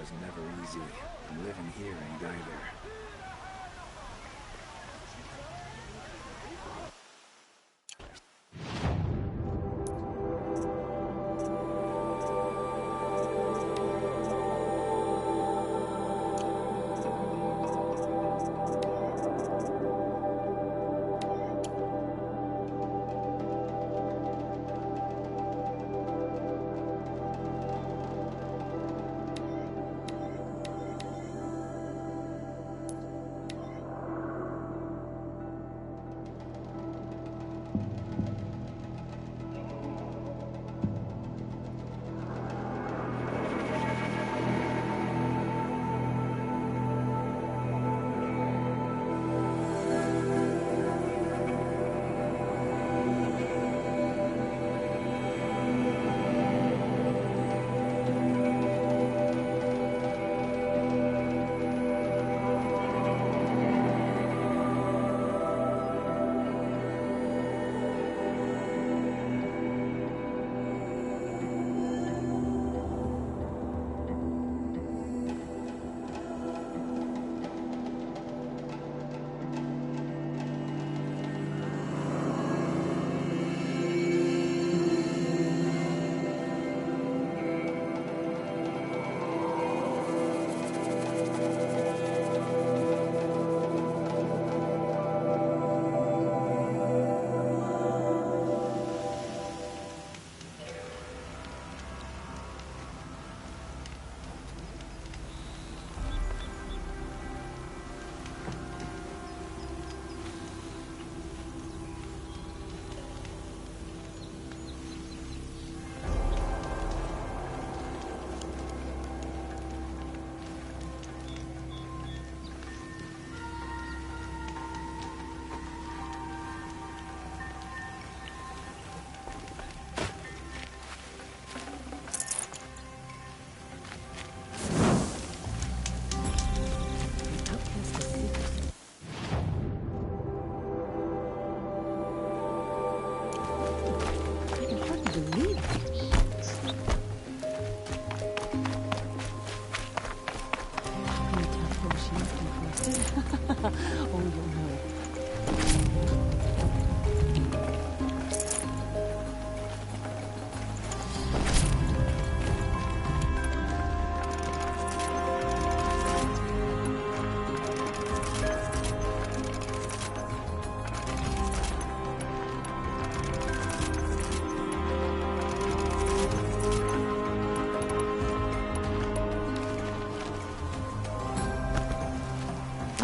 was never easy, and living here ain't either.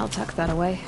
I'll tuck that away.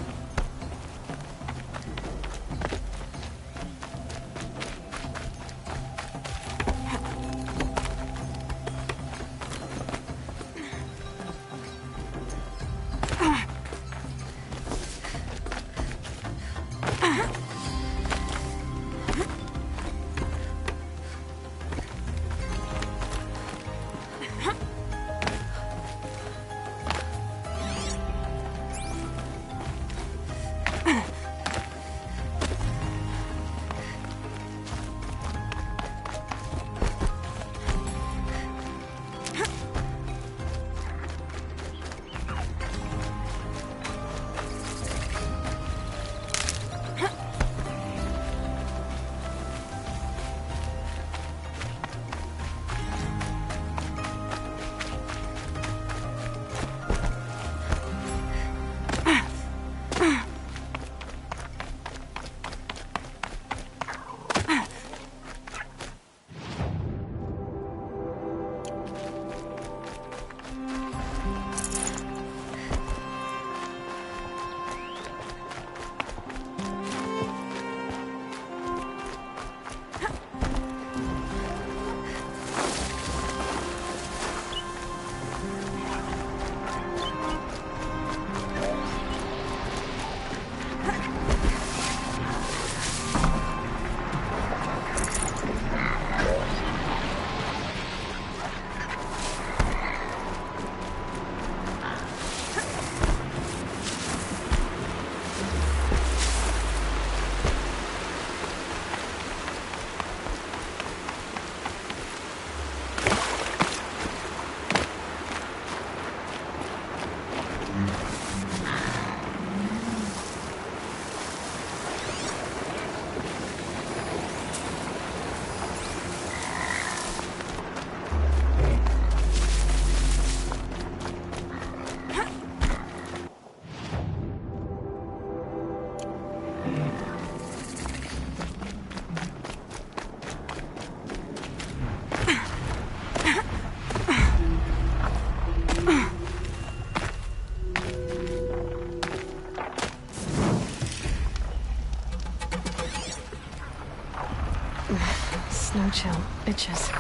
chill, bitches.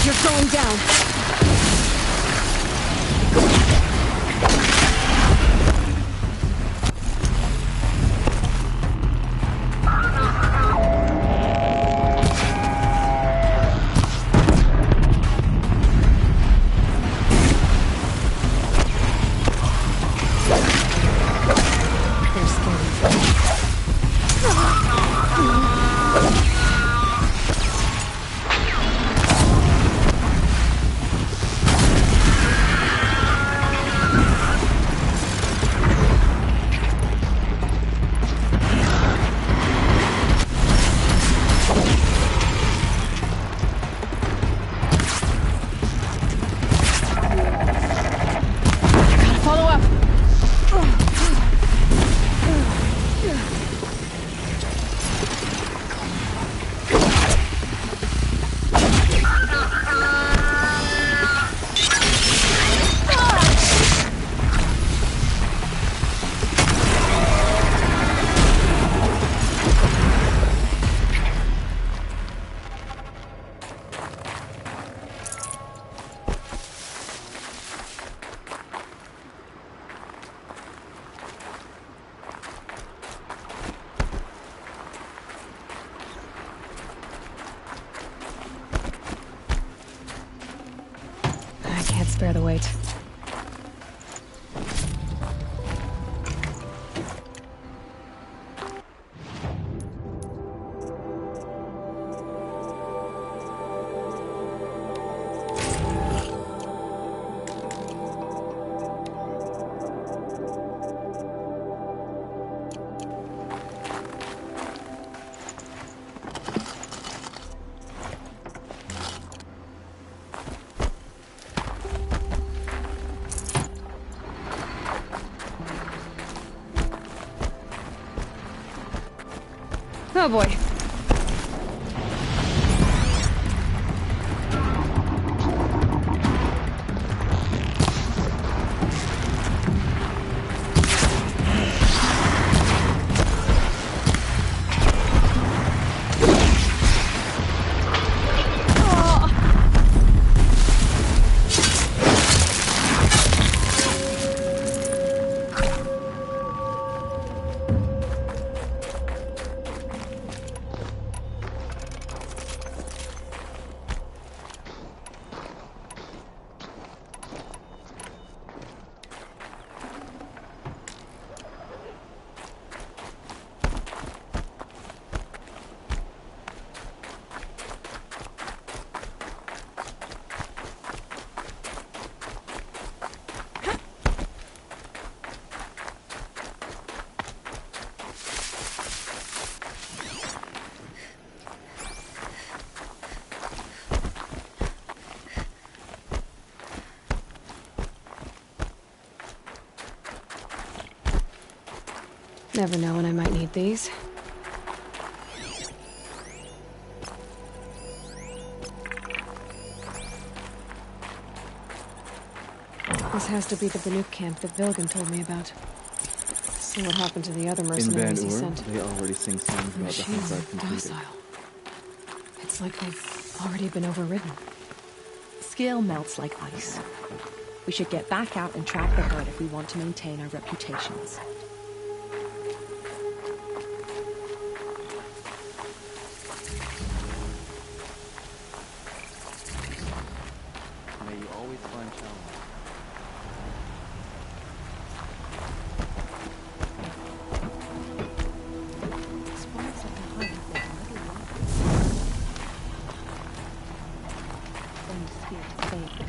You're going down. Spare the weight. Oh boy. Never know when I might need these. This has to be the Banuk camp that Vilgan told me about. See what happened to the other mercenaries he sent. They already sing songs about the Machines hunts are I've completed. docile. It's like they've already been overridden. Skill melts like ice. We should get back out and track the herd if we want to maintain our reputations. May you always find challenge. Sparks of the hunt that little when the spirit fades.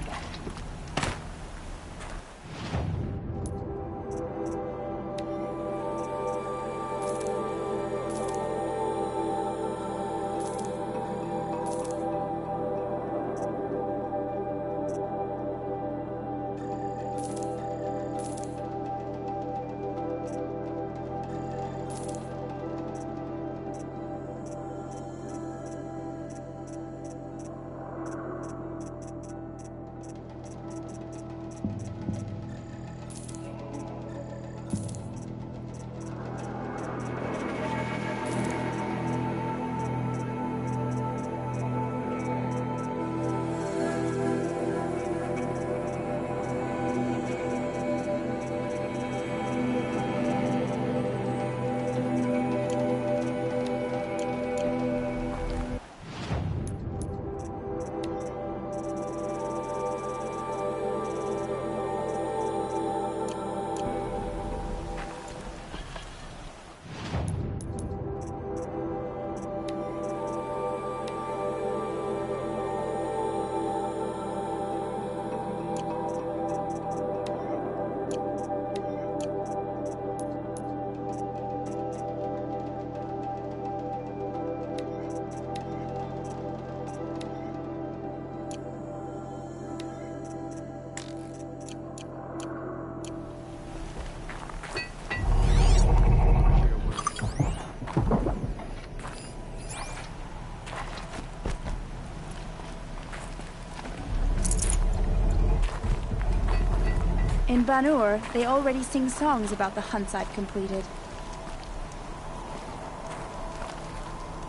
In Banur, they already sing songs about the hunts I've completed.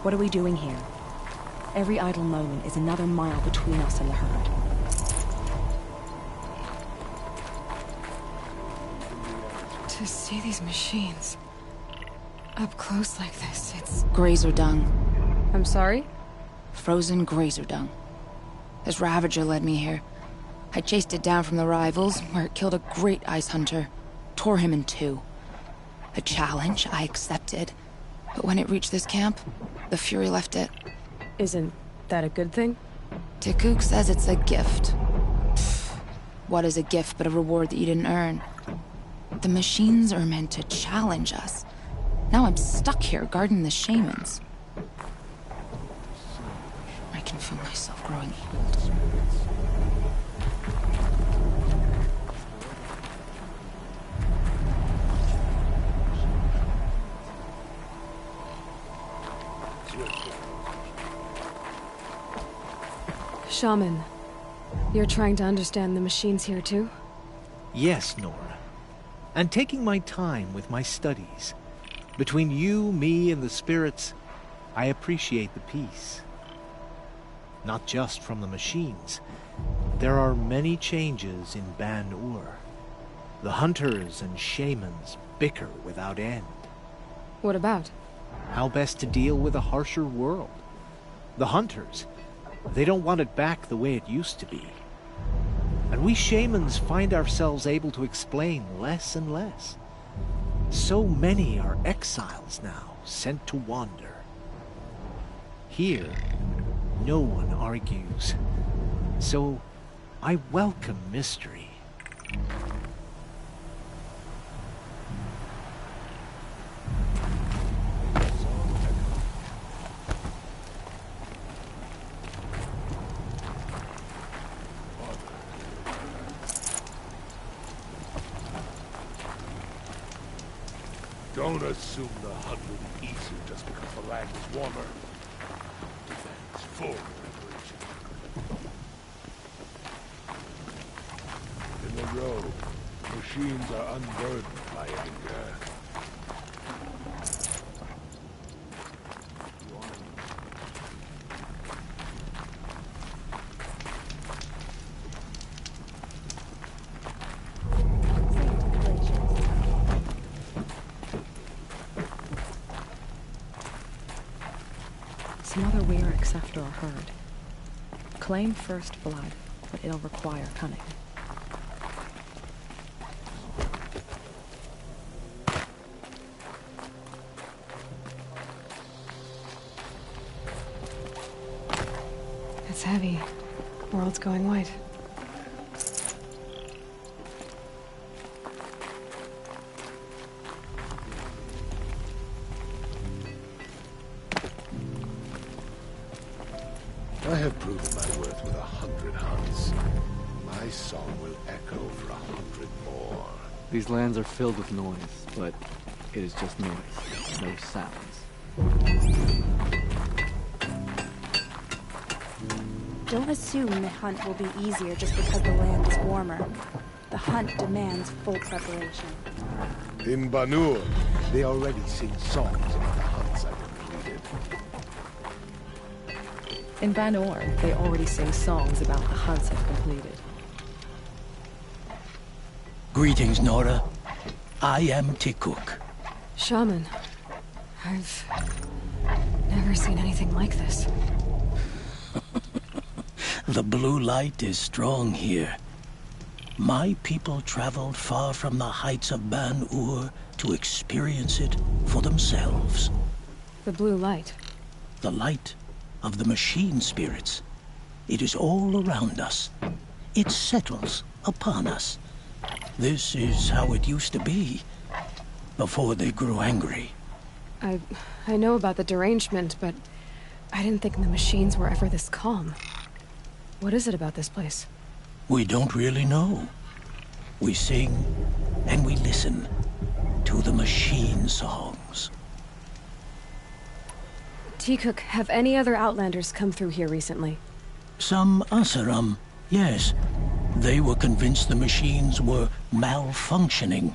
What are we doing here? Every idle moment is another mile between us and the herd. To see these machines up close like this, it's... Grazer dung. I'm sorry? Frozen grazer dung. This Ravager led me here. I chased it down from the rivals, where it killed a great ice hunter. Tore him in two. A challenge I accepted. But when it reached this camp, the Fury left it. Isn't that a good thing? Tikuk says it's a gift. Pfft, what is a gift but a reward that you didn't earn? The machines are meant to challenge us. Now I'm stuck here guarding the shamans. I can feel myself growing old. Shaman, you're trying to understand the machines here too? Yes, Nora. And taking my time with my studies. Between you, me, and the spirits, I appreciate the peace. Not just from the machines. There are many changes in Ban-Ur. The hunters and shamans bicker without end. What about? How best to deal with a harsher world. The hunters, they don't want it back the way it used to be. And we shamans find ourselves able to explain less and less. So many are exiles now, sent to wander. Here, no one argues. So, I welcome mystery. Don't assume the hunt will be easier just because the land is warmer. It's full preparation. In the road, machines are unburdened by anger. Some other weiricks after a herd. Claim first blood, but it'll require cunning. It's heavy. World's going white. I have proven my worth with 100 hunts. My song will echo for 100 more. These lands are filled with noise, but it is just noise, no sounds. Don't assume the hunt will be easier just because the land is warmer. The hunt demands full preparation. In Ban-Ur, they already sing songs about the hunts I've completed. In Ban-Ur, they already sing songs about the hunts I've completed. Greetings, Nora. I am Tikuk. Shaman, I've never seen anything like this. The blue light is strong here. My people traveled far from the heights of Ban-Ur to experience it for themselves. The blue light. The light of the machine spirits. It is all around us. It settles upon us. This is how it used to be, before they grew angry. I know about the derangement, but I didn't think the machines were ever this calm. What is it about this place? We don't really know. We sing and we listen to the machine songs. Tikuk, have any other Outlanders come through here recently? Some Asaram, yes. They were convinced the machines were malfunctioning.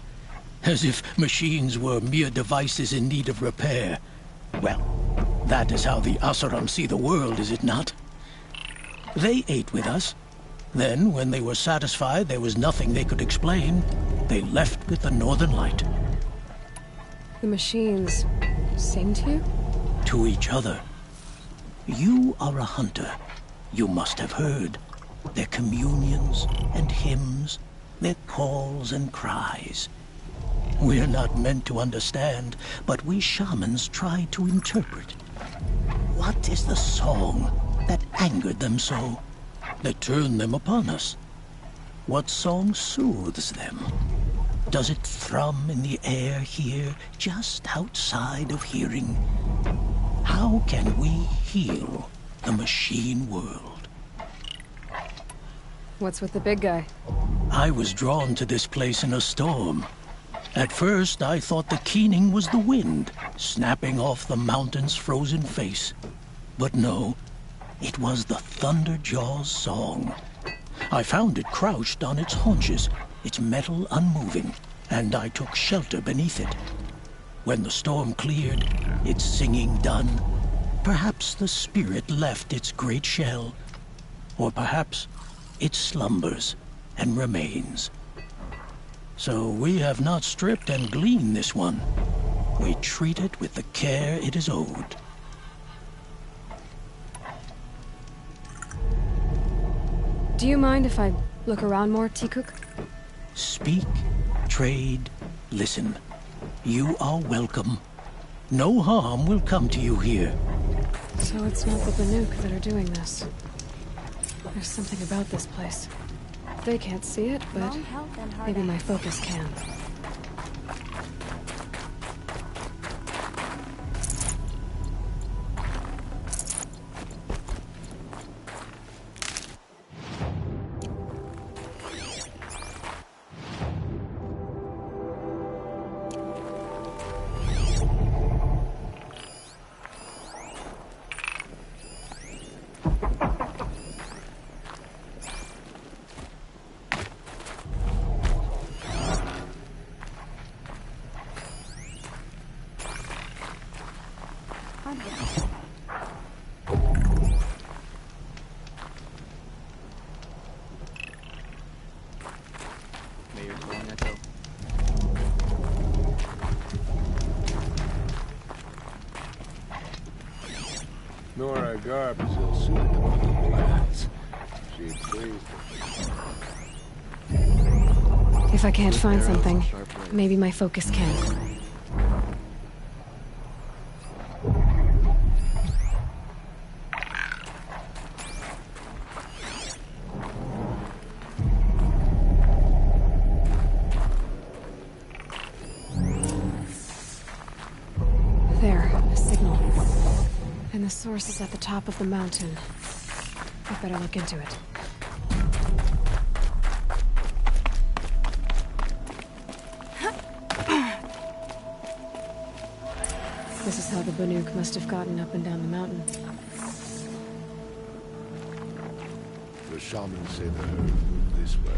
As if machines were mere devices in need of repair. Well, that is how the Asaram see the world, is it not? They ate with us. Then, when they were satisfied there was nothing they could explain, they left with the Northern Light. The machines sing to you? To each other. You are a hunter. You must have heard. Their communions and hymns, their calls and cries. We're not meant to understand, but we shamans try to interpret. What is the song that angered them so, that turned them upon us? What song soothes them? Does it thrum in the air here, just outside of hearing? How can we heal the machine world? What's with the big guy? I was drawn to this place in a storm. At first, I thought the keening was the wind, snapping off the mountain's frozen face. But no, It was the Thunderjaw's song. I found it crouched on its haunches, its metal unmoving, and I took shelter beneath it. When the storm cleared, its singing done, perhaps the spirit left its great shell, or perhaps it slumbers and remains. So we have not stripped and gleaned this one. We treat it with the care it is owed. Do you mind if I look around more, T-Cook? Speak, trade, listen. You are welcome. No harm will come to you here. So it's not the Banuk that are doing this. There's something about this place. They can't see it, but maybe my focus can. Nora Garb is ill-suited to one of the lads. She pleased him. If I can't find something, maybe my focus can. The source is at the top of the mountain. I better look into it. This is how the Banuk must have gotten up and down the mountain. The shamans say the herd moved this way.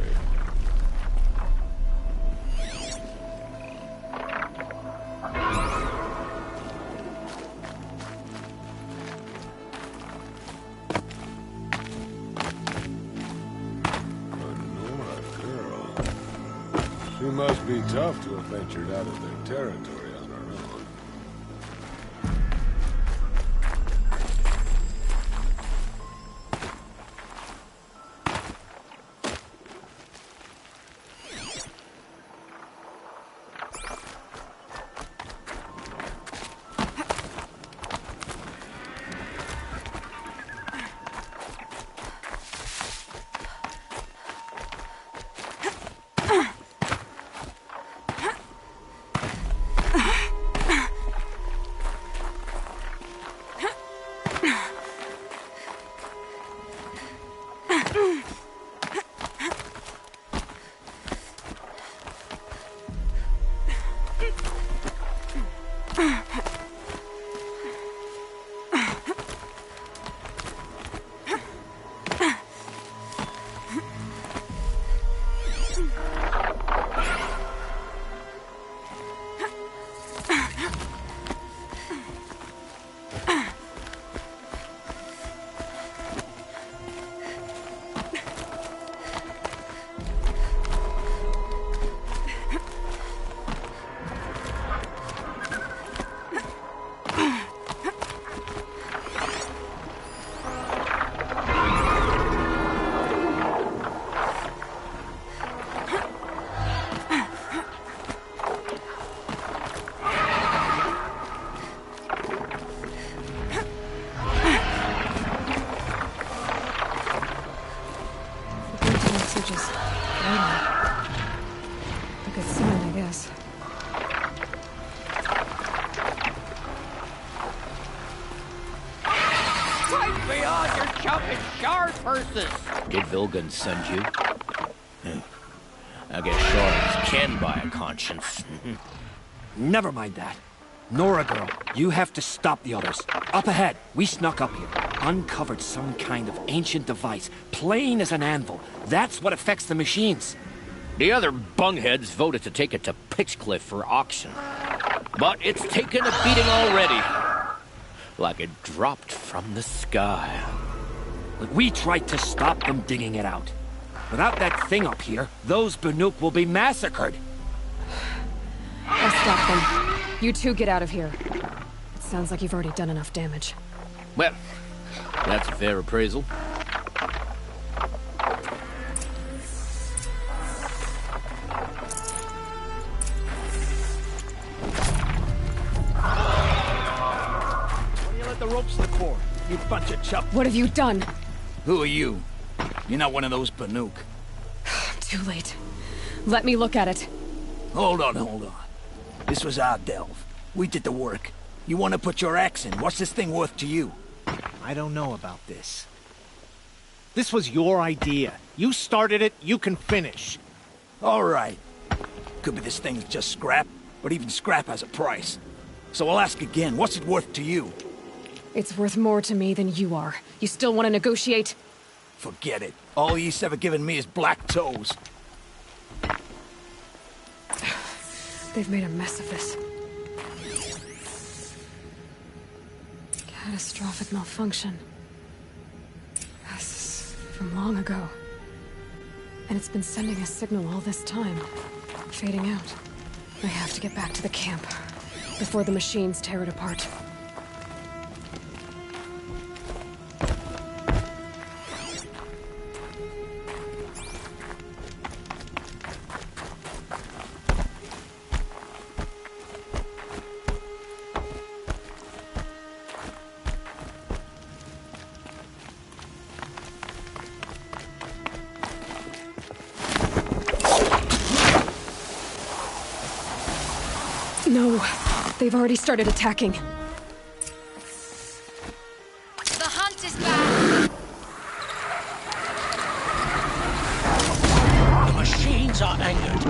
She must be tough to have ventured out of their territory on her own. Did Vilgan send you? I guess shards can buy a conscience. Never mind that. Nora girl, you have to stop the others. Up ahead, we snuck up here. Uncovered some kind of ancient device, plain as an anvil. That's what affects the machines. The other bungheads voted to take it to Pitchcliff for auction. But it's taken a beating already. Like it dropped from the sky. We tried to stop them digging it out. Without that thing up here, those Banuk will be massacred. I'll stop them. You two get out of here. It sounds like you've already done enough damage. Well, that's a fair appraisal. The ropes the cord, you bunch of chuck. What have you done? Who are you? You're not one of those Banuk. Too late. Let me look at it. Hold on. This was our delve. We did the work. You want to put your axe in? What's this thing worth to you? I don't know about this. This was your idea. You started it, you can finish. All right. Could be this thing's just scrap, but even scrap has a price. So I'll ask again, what's it worth to you? It's worth more to me than you are. You still want to negotiate? Forget it. All East's ever given me is black toes. They've made a mess of this. Catastrophic malfunction. This is from long ago. And it's been sending a signal all this time. Fading out. I have to get back to the camp before the machines tear it apart. No, they've already started attacking. The hunt is back! The machines are angered.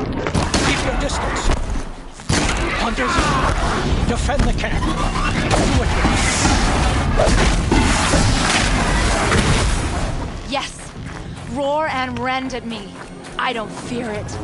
Keep your distance. Hunters, defend the camp. Do it. Yes. Roar and rend at me. I don't fear it.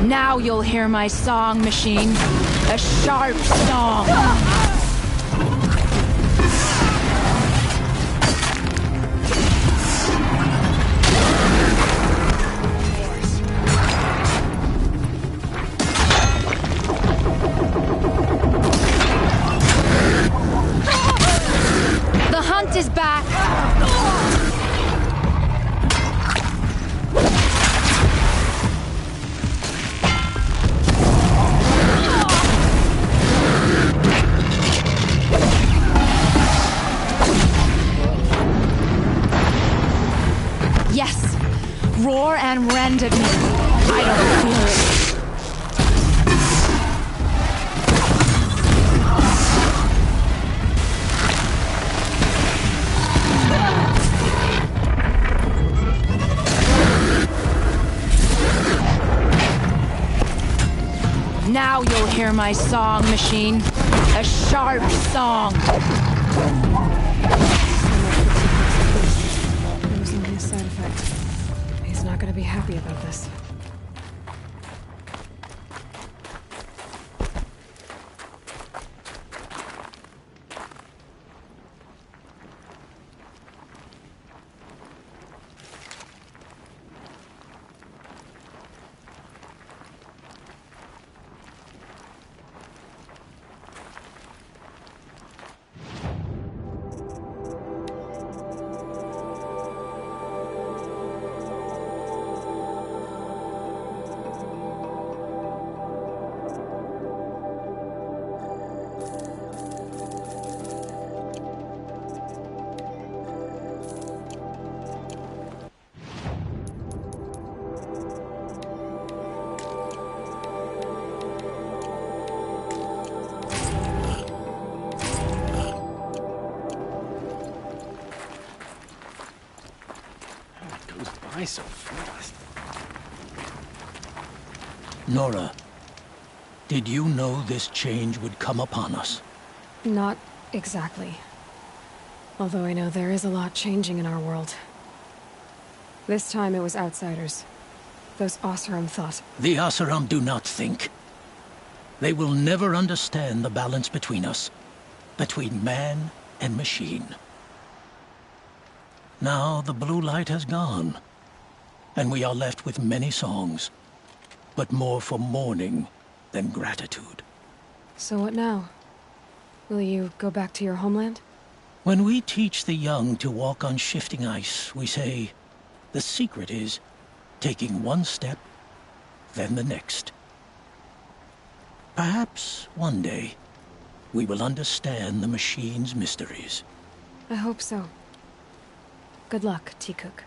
Now you'll hear my song, machine. A sharp song. The hunt is back. Yes, roar and rend at me. I don't fear it. Now you'll hear my song, machine. A sharp song. It was only a side effect. He's not going to be happy about this. die so fast? Nora, did you know this change would come upon us? Not exactly. Although I know there is a lot changing in our world. This time it was outsiders. Those Oseram thought. The Oseram do not think. They will never understand the balance between us. Between man and machine. Now the blue light has gone. And we are left with many songs. But more for mourning than gratitude. So what now? Will you go back to your homeland? When we teach the young to walk on shifting ice, we say, the secret is taking one step, then the next. Perhaps one day, we will understand the machine's mysteries. I hope so. Good luck, T-Cook.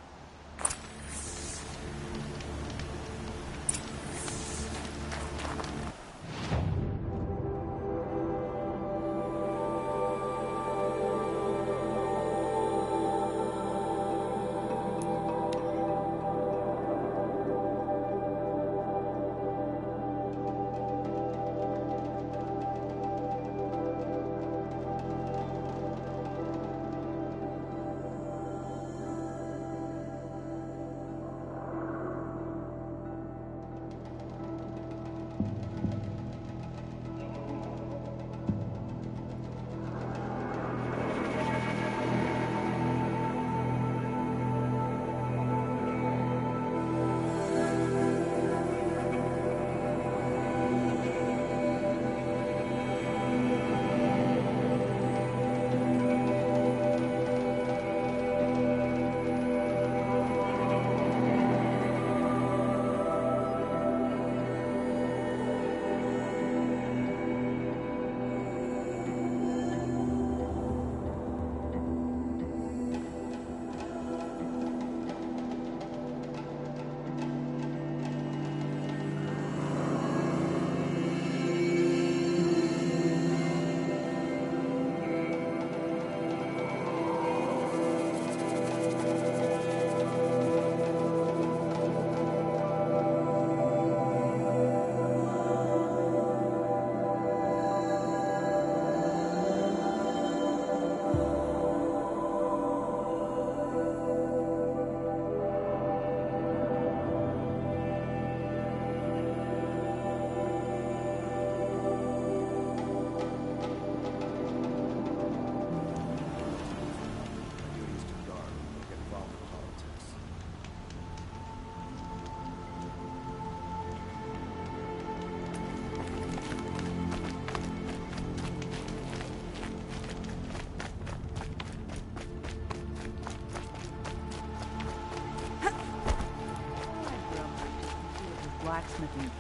Blacksmithing.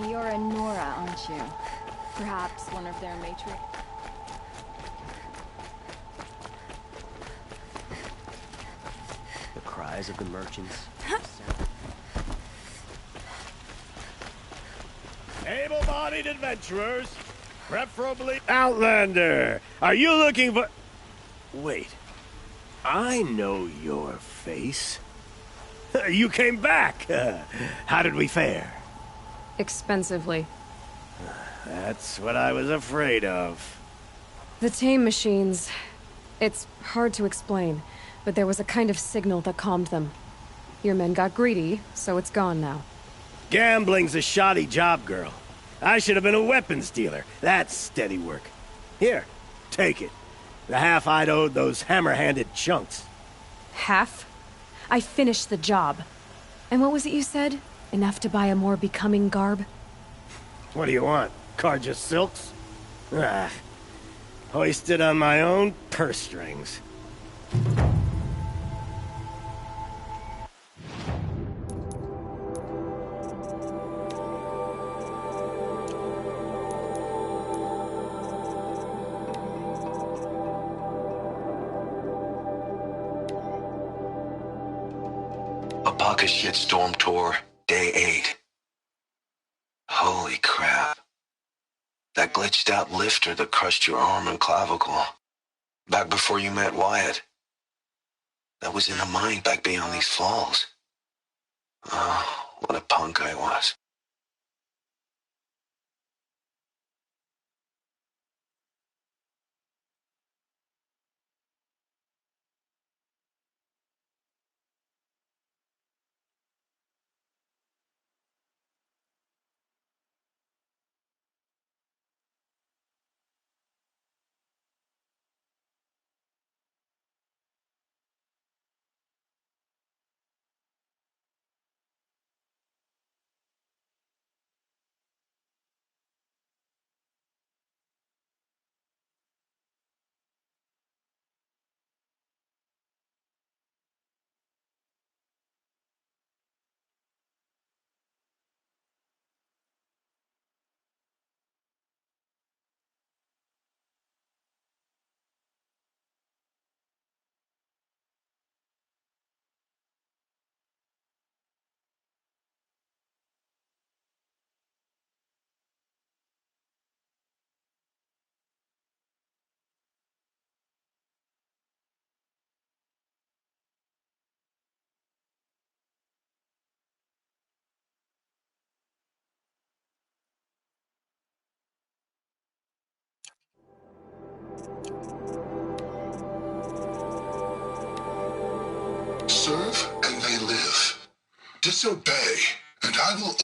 You're a Nora, aren't you? Perhaps one of their matrix. The cries of the merchants. Able-bodied adventurers, preferably Outlander. Are you looking for... Wait. I know your face. You came back. How did we fare? Expensively. That's what I was afraid of. The tame machines... It's hard to explain, but there was a kind of signal that calmed them. Your men got greedy, so it's gone now. Gambling's a shoddy job, girl. I should have been a weapons dealer. That's steady work. Here, take it. The half I'd owed those hammer-handed chunks. Half? I finished the job. And what was it you said? Enough to buy a more becoming garb? What do you want? Carja silks? Ah, hoisted on my own purse strings. Bucket shitstorm tour, day 8. Holy crap. That glitched out lifter that crushed your arm and clavicle. Back before you met Wyatt. That was in a mine back beyond these falls. Oh, what a punk I was. Serve and they live. Disobey, and I will...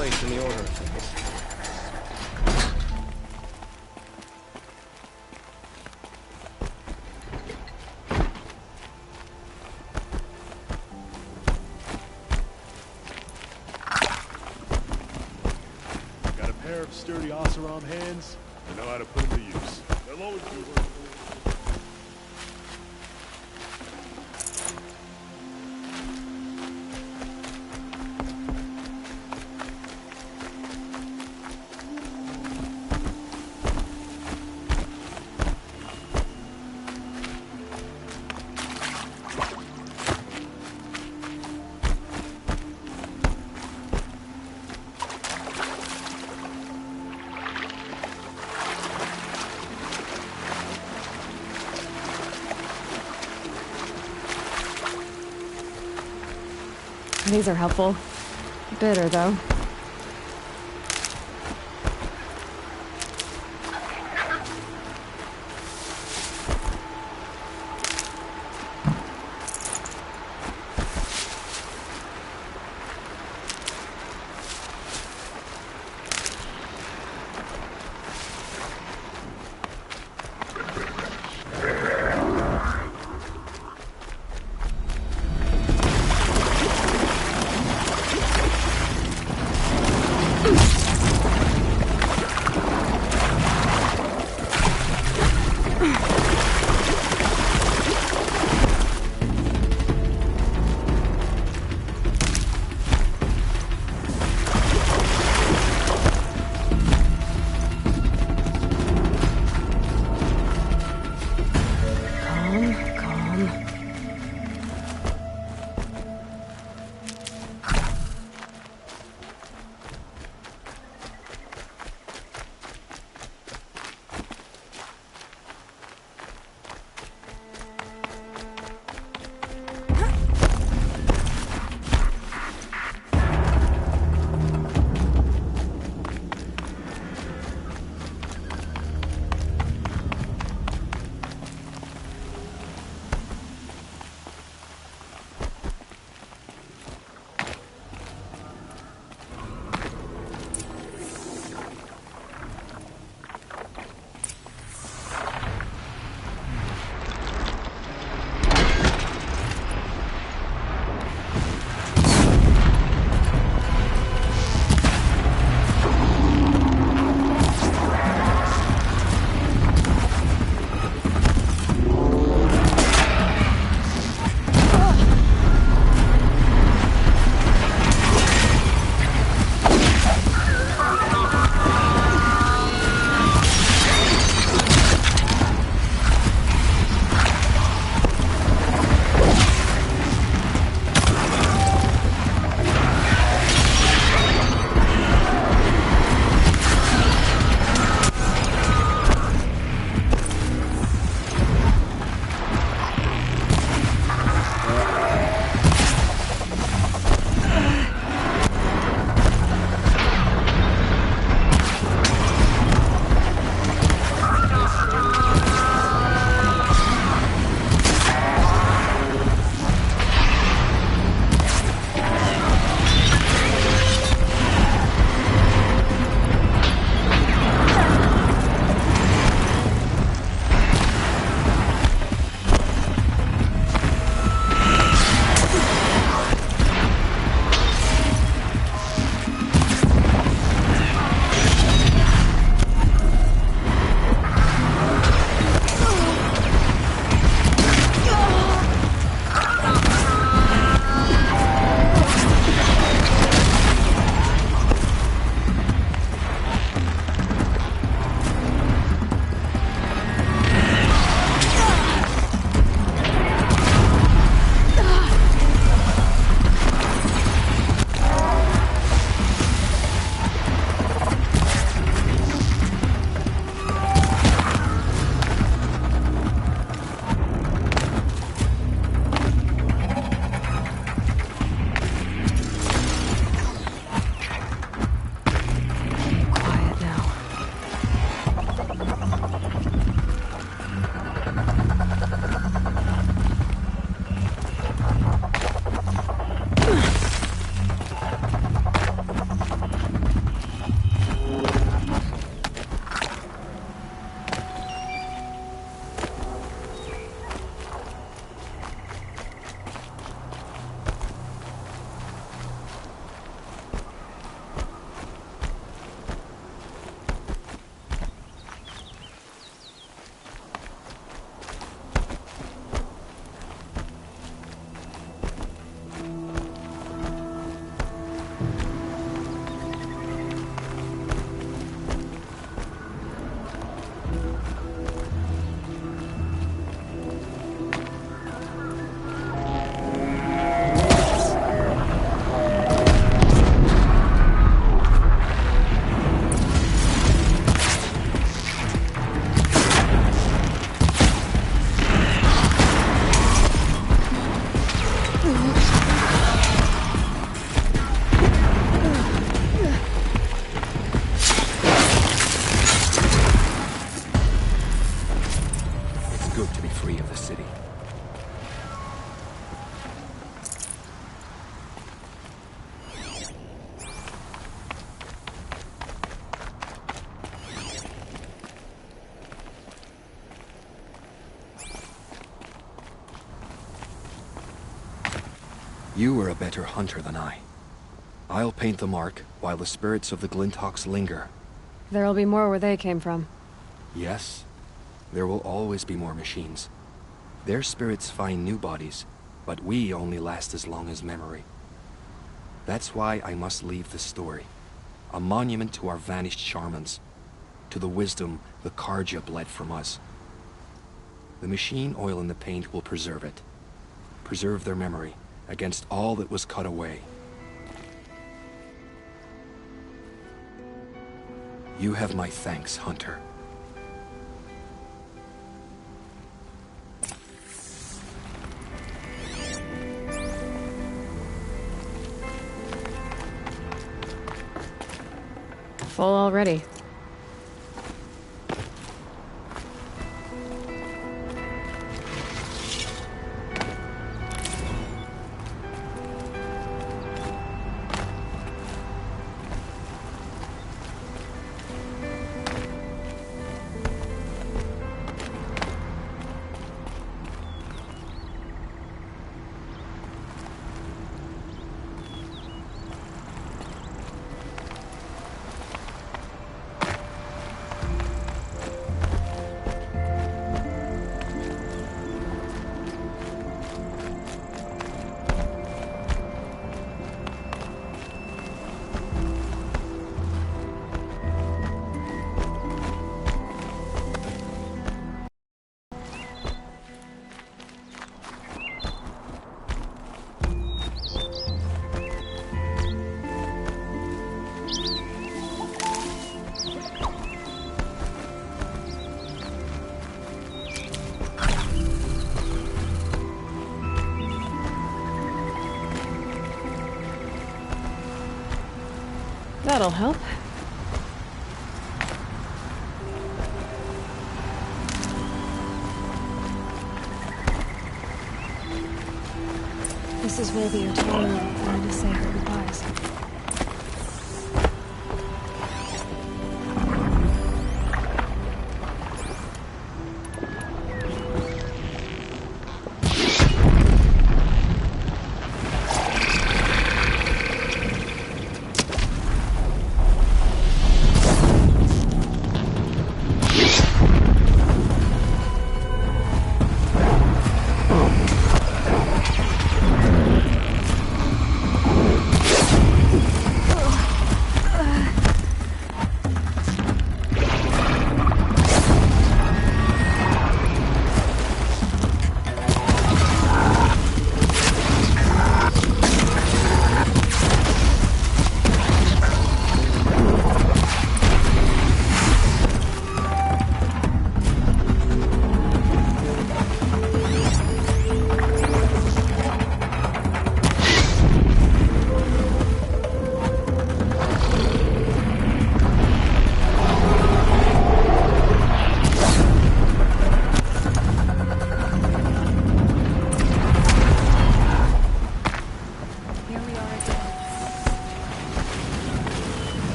place in the order of things. sturdy Oseram hands, they know how to put them to use. They'll always be working. These are helpful. Bitter, though. good to be free of the city. You are a better hunter than I. I'll paint the mark while the spirits of the Glinthawks linger. There'll be more where they came from. Yes, there will always be more machines. Their spirits find new bodies, but we only last as long as memory. That's why I must leave this story. A monument to our vanished shamans, to the wisdom the Karja bled from us. The machine oil in the paint will preserve it. Preserve their memory against all that was cut away. You have my thanks, Hunter. Full already. That'll help. This is where the Otani wanted to say her goodbyes.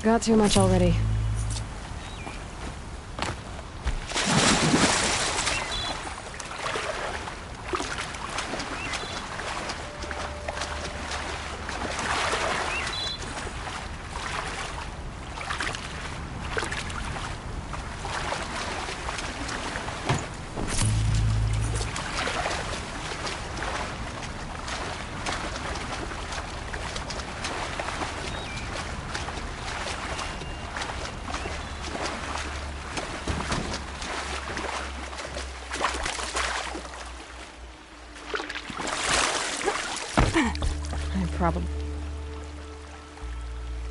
Got too much already. Problem.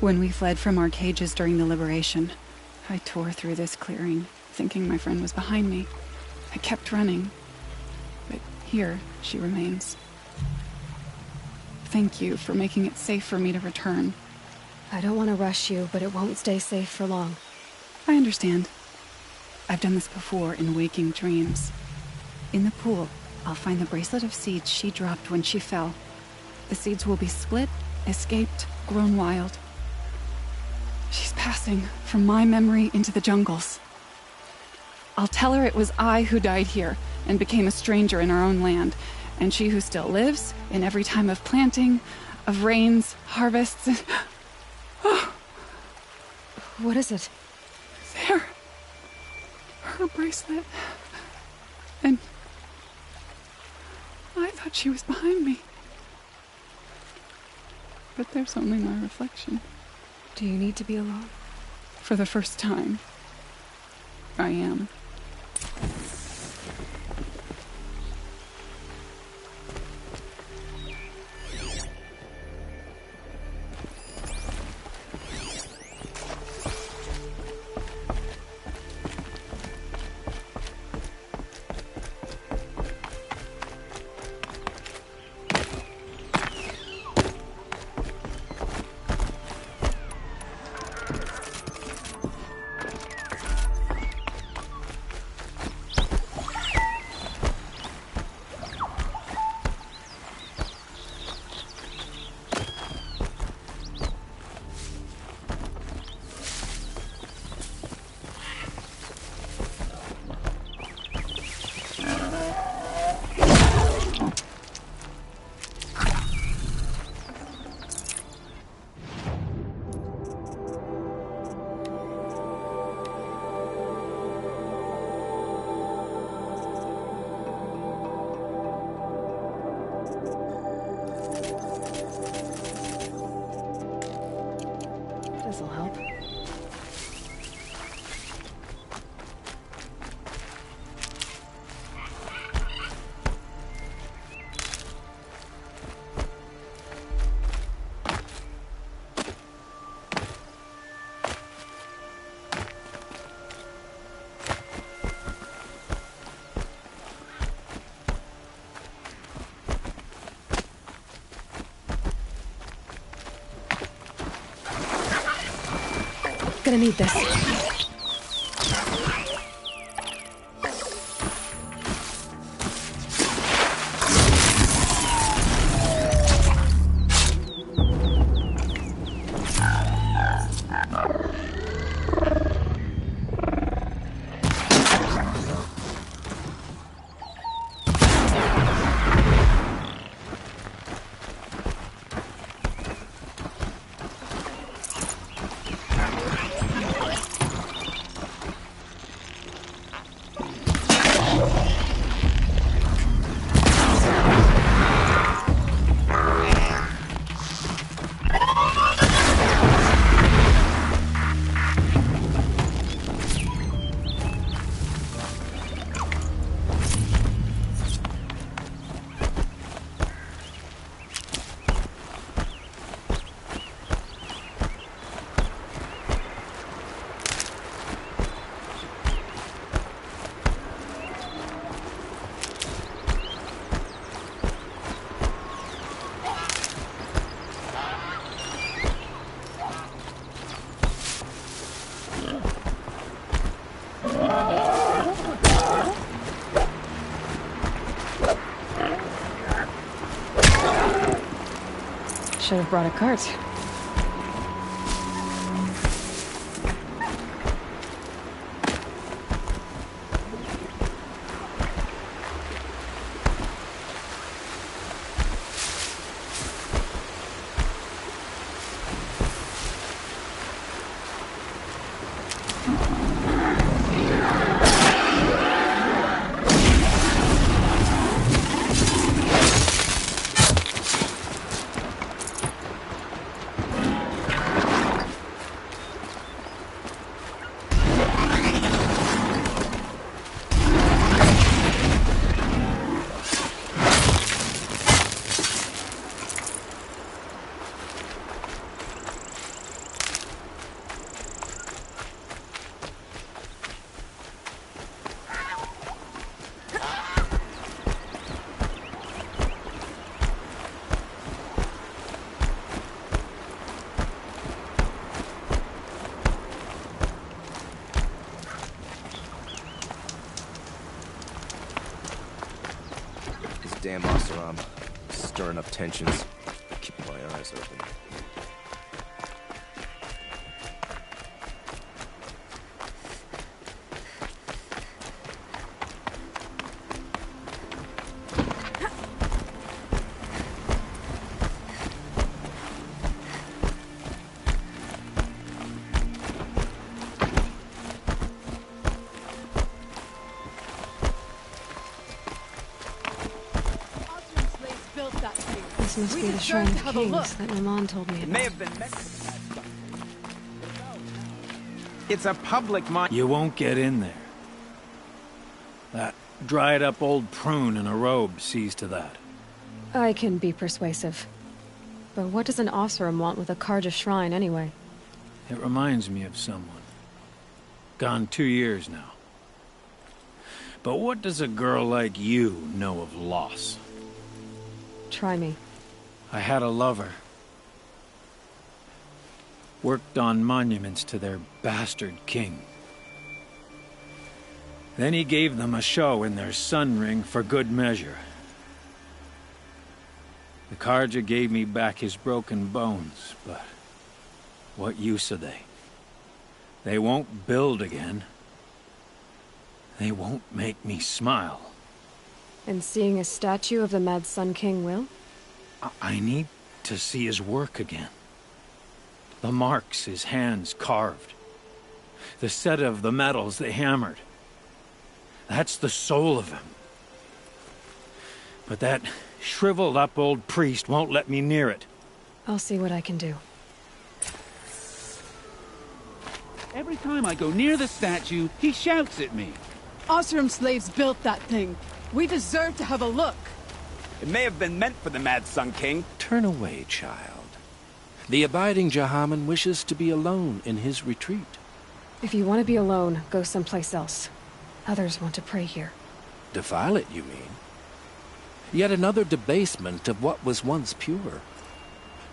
When we fled from our cages during the liberation, I tore through this clearing, thinking my friend was behind me. I kept running, but here she remains. Thank you for making it safe for me to return. I don't want to rush you, but it won't stay safe for long. I understand. I've done this before in waking dreams. In the pool, I'll find the bracelet of seeds she dropped when she fell. The seeds will be split, escaped, grown wild. She's passing from my memory into the jungles. I'll tell her it was I who died here and became a stranger in our own land, and she who still lives in every time of planting, of rains, harvests, and... Oh. What is it? There. Her bracelet. And I thought she was behind me. But there's only my reflection. Do you need to be alone? For the first time, I am. This'll help. Gonna need this. Should have brought a cart. Damn Oseram. Stirring up tensions. Keeping my eyes open. This must be the Shrine of Kings that Naman told me about. It may have been meant for that. It's a public mine. You won't get in there. That dried-up old prune in a robe sees to that. I can be persuasive. But what does an Oseram want with a Karja shrine, anyway? It reminds me of someone. Gone 2 years now. But what does a girl like you know of loss? Try me. I had a lover. Worked on monuments to their bastard king. Then he gave them a show in their sun ring for good measure. The Karja gave me back his broken bones, but what use are they? They won't build again. They won't make me smile. And seeing a statue of the Mad Sun King will? I need to see his work again. The marks his hands carved. The set of the metals they hammered. That's the soul of him. But that shriveled-up old priest won't let me near it. I'll see what I can do. Every time I go near the statue, he shouts at me. Oseram slaves built that thing. We deserve to have a look. It may have been meant for the Mad Sun King. Turn away, child. The abiding Jahaman wishes to be alone in his retreat. If you want to be alone, go someplace else. Others want to pray here. Defile it, you mean? Yet another debasement of what was once pure.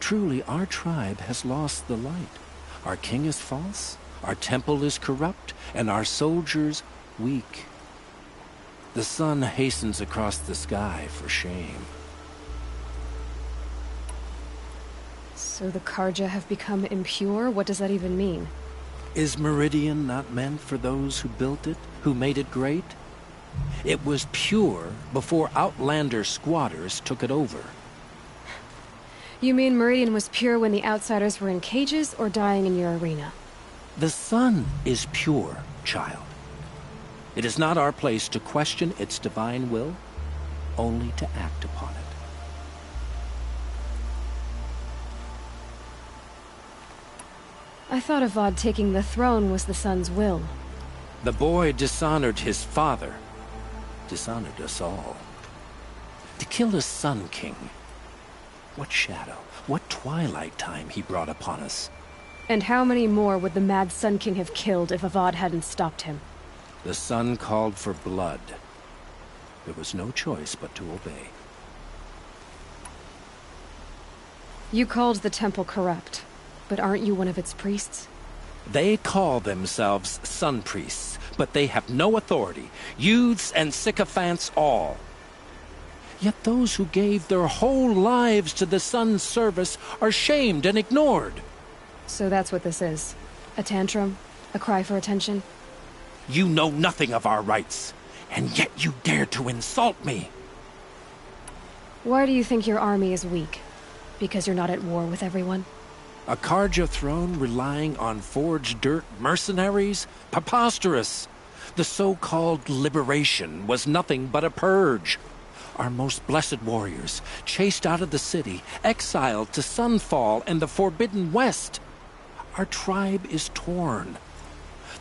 Truly, our tribe has lost the light. Our king is false, our temple is corrupt, and our soldiers weak. The sun hastens across the sky for shame. So the Karja have become impure? What does that even mean? Is Meridian not meant for those who built it, who made it great? It was pure before outlander squatters took it over. You mean Meridian was pure when the outsiders were in cages or dying in your arena? The sun is pure, child. It is not our place to question its divine will, only to act upon it. I thought Avad taking the throne was the sun's will. The boy dishonored his father, dishonored us all. To kill a Sun King. What shadow, what twilight time he brought upon us. And how many more would the Mad Sun King have killed if Avad hadn't stopped him? The sun called for blood. There was no choice but to obey. You called the temple corrupt, but aren't you one of its priests? They call themselves sun priests, but they have no authority. Youths and sycophants all. Yet those who gave their whole lives to the sun's service are shamed and ignored. So that's what this is. A tantrum? A cry for attention? You know nothing of our rights, and yet you dare to insult me. Why do you think your army is weak? Because you're not at war with everyone? A Karja throne relying on forged dirt mercenaries? Preposterous! The so-called liberation was nothing but a purge. Our most blessed warriors, chased out of the city, exiled to Sunfall and the Forbidden West. Our tribe is torn.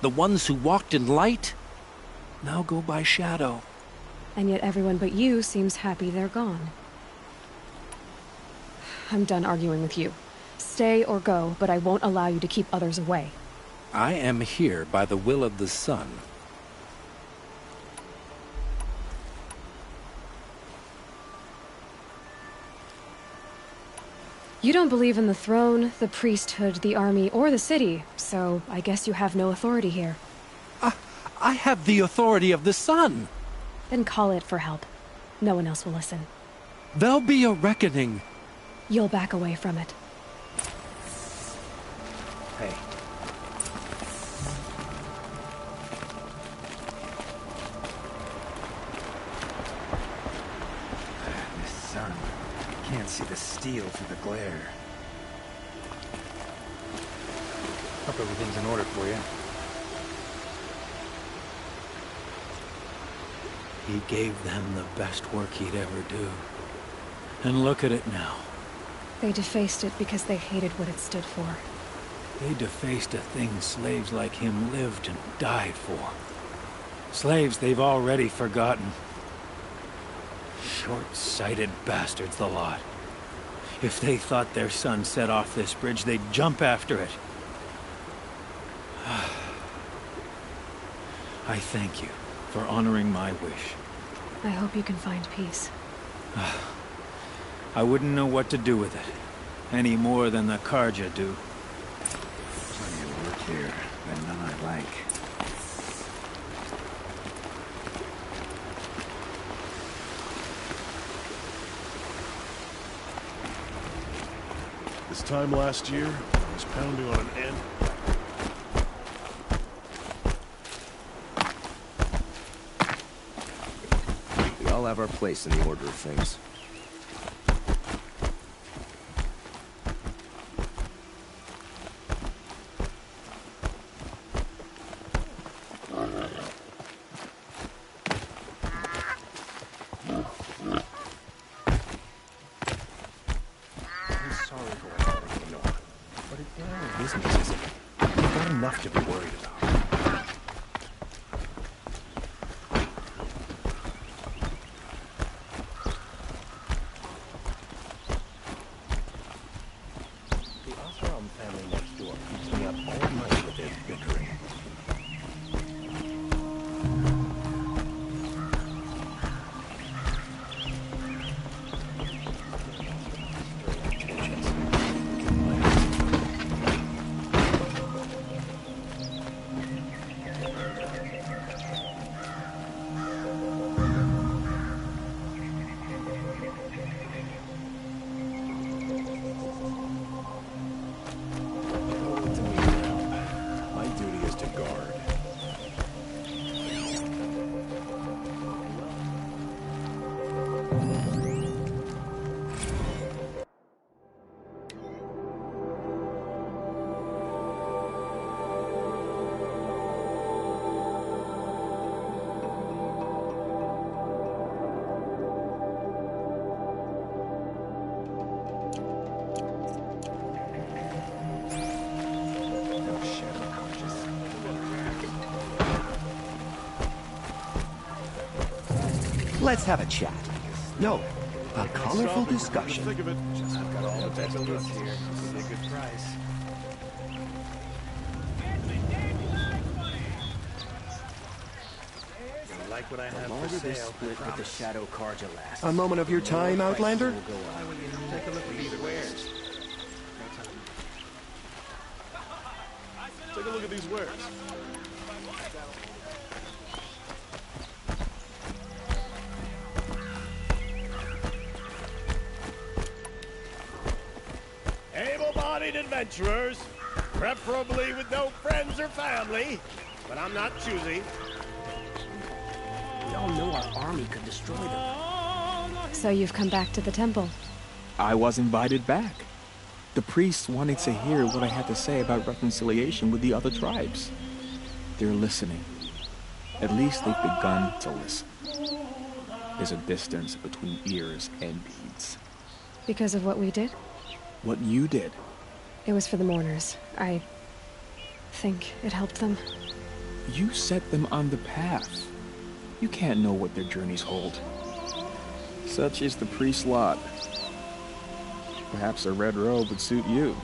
The ones who walked in light now go by shadow. And yet everyone but you seems happy they're gone. I'm done arguing with you. Stay or go, but I won't allow you to keep others away. I am here by the will of the sun. You don't believe in the throne, the priesthood, the army, or the city, so I guess you have no authority here. I have the authority of the sun. Then call it for help. No one else will listen. There'll be a reckoning. You'll back away from it. Hey. This sun. Can't see the steel through the glare. Hope everything's in order for you. He gave them the best work he'd ever do. And look at it now. They defaced it because they hated what it stood for. They defaced a thing slaves like him lived and died for. Slaves they've already forgotten. Short-sighted bastards, the lot. If they thought their son set off this bridge, they'd jump after it. I thank you for honoring my wish. I hope you can find peace. I wouldn't know what to do with it, any more than the Karja do. Plenty of work here, and none I like. This time last year, I was pounding on an end. We all have our place in the order of things. Enough to be worried about. The Osram family next door keeps me up all night with their bickering. Let's have a chat. No, a colorful discussion. Think of it. I've got all the best goods here. This is a good price. Gonna like what I have for sale. With the Shadow Karja last. A moment of your time, Outlander? Take a look at these wares. Take a look at these wares. Able-bodied adventurers, preferably with no friends or family, but I'm not choosy. We all know our army could destroy them. So you've come back to the temple. I was invited back. The priests wanted to hear what I had to say about reconciliation with the other tribes. They're listening. At least they've begun to listen. There's a distance between ears and deeds. Because of what we did? What you did. It was for the mourners. I think it helped them. You set them on the path. You can't know what their journeys hold. Such is the priest's lot. Perhaps a red robe would suit you.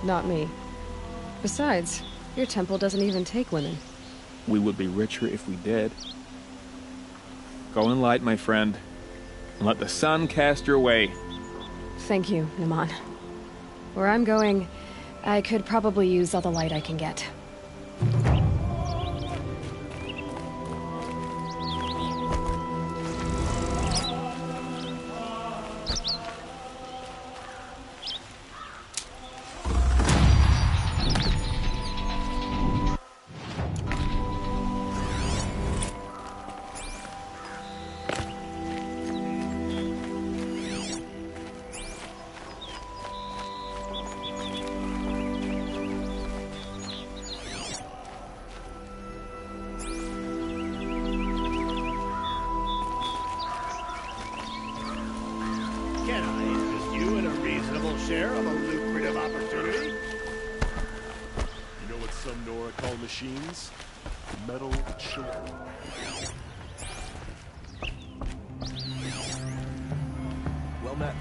Not me. Besides, your temple doesn't even take women. We would be richer if we did. Go in light, my friend, and let the sun cast your way. Thank you, Naman. Where I'm going, I could probably use all the light I can get. some Noricol machines. Metal children. Well met.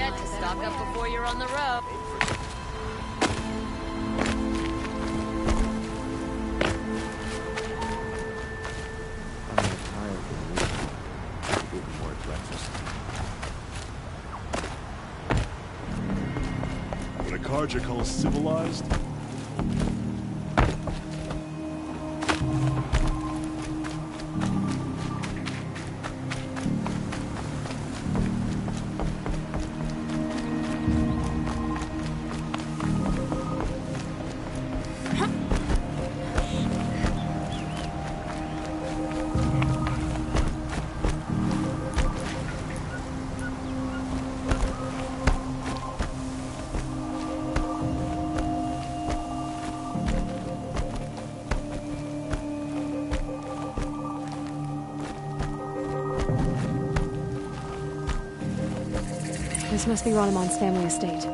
ahead. Stock up before you're on the road. What a card you call civilized? This must be Ranamon's family estate.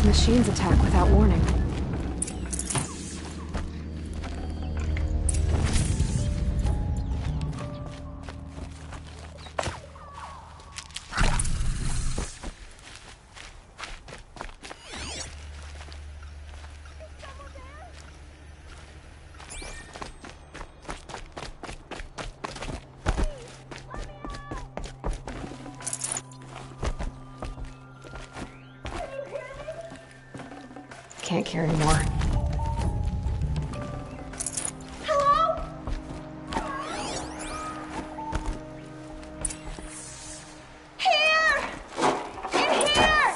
Machines attack without warning. Can't carry more. Hello? Here! In here!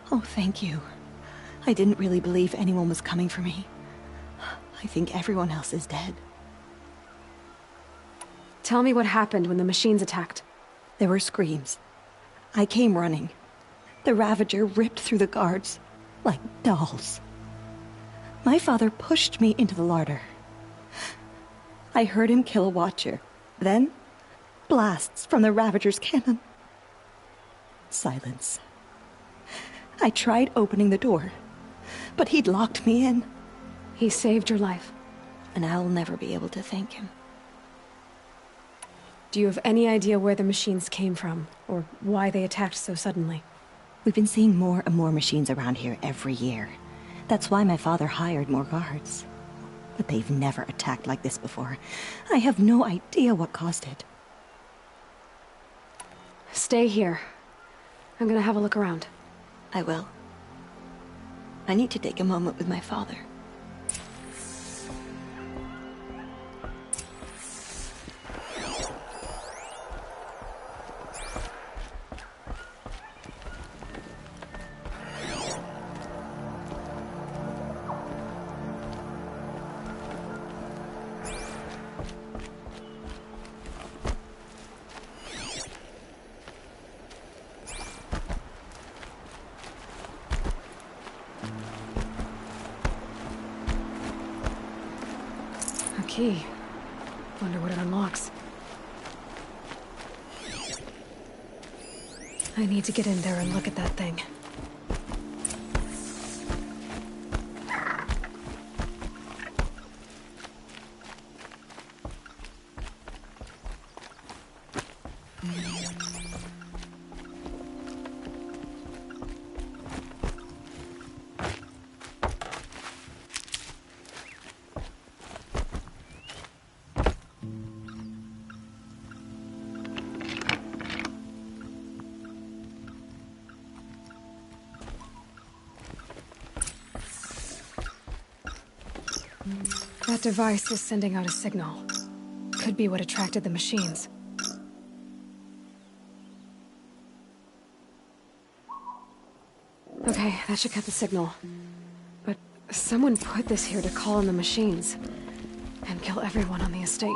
Oh, thank you. I didn't really believe anyone was coming for me. I think everyone else is dead. Tell me what happened when the machines attacked. There were screams. I came running. The Ravager ripped through the guards like dolls. My father pushed me into the larder. I heard him kill a watcher. Then, blasts from the Ravager's cannon. Silence. I tried opening the door, but he'd locked me in. He saved your life. And I'll never be able to thank him. Do you have any idea where the machines came from, or why they attacked so suddenly? We've been seeing more and more machines around here every year. That's why my father hired more guards. But they've never attacked like this before. I have no idea what caused it. Stay here. I'm gonna have a look around. I will. I need to take a moment with my father. key. Wonder what it unlocks. I need to get in there and look at that thing. That device is sending out a signal. Could be what attracted the machines. Okay, that should cut the signal. But someone put this here to call in the machines and kill everyone on the estate.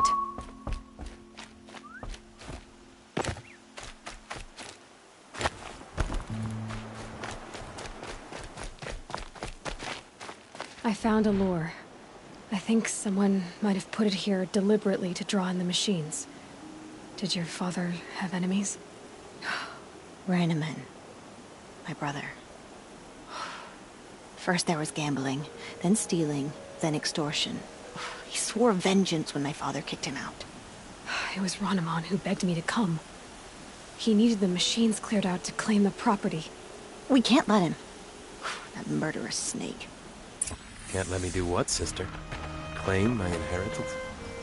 I found a lure. I think someone might have put it here deliberately to draw in the machines. Did your father have enemies? Rainaman. My brother. First there was gambling, then stealing, then extortion. He swore vengeance when my father kicked him out. It was Rainaman who begged me to come. He needed the machines cleared out to claim the property. We can't let him. That murderous snake. Can't let me do what, sister? Claim my inheritance?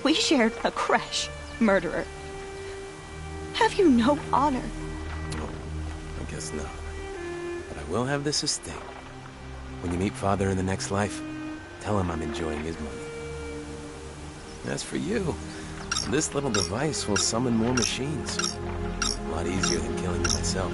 We shared a creche, murderer. Have you no honor? Oh, I guess not. But I will have this estate. When you meet Father in the next life, tell him I'm enjoying his money. As for you, this little device will summon more machines. A lot easier than killing you myself.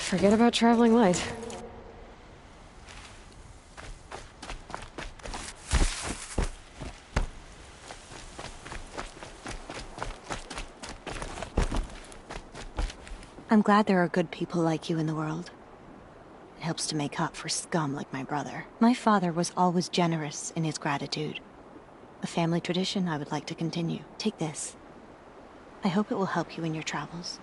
Forget about traveling light. I'm glad there are good people like you in the world. It helps to make up for scum like my brother. My father was always generous in his gratitude. A family tradition I would like to continue. Take this. I hope it will help you in your travels.